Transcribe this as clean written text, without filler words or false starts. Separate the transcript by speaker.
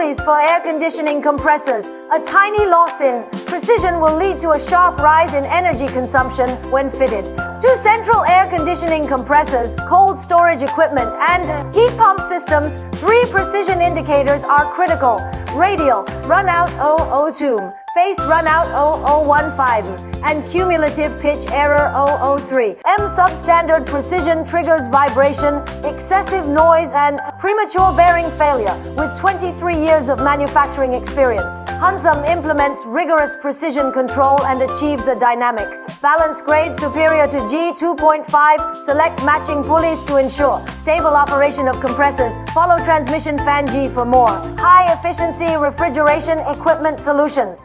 Speaker 1: pulleys for air conditioning compressors. A tiny loss in precision will lead to a sharp rise in energy consumption when fitted. 2 central air conditioning compressors, cold storage equipment, and heat pump systems. 3 precision indicators are critical. Radial, runout 002, face runout 0015, and cumulative pitch error 003. Substandard precision triggers vibration, excessive noise, and premature bearing failure. With 23 years of manufacturing experience, Hansum implements rigorous precision control and achieves a dynamic balance grade superior to G2.5. Select matching pulleys to ensure stable operation of compressors. Follow transmission fan G for more high-efficiency refrigeration equipment solutions.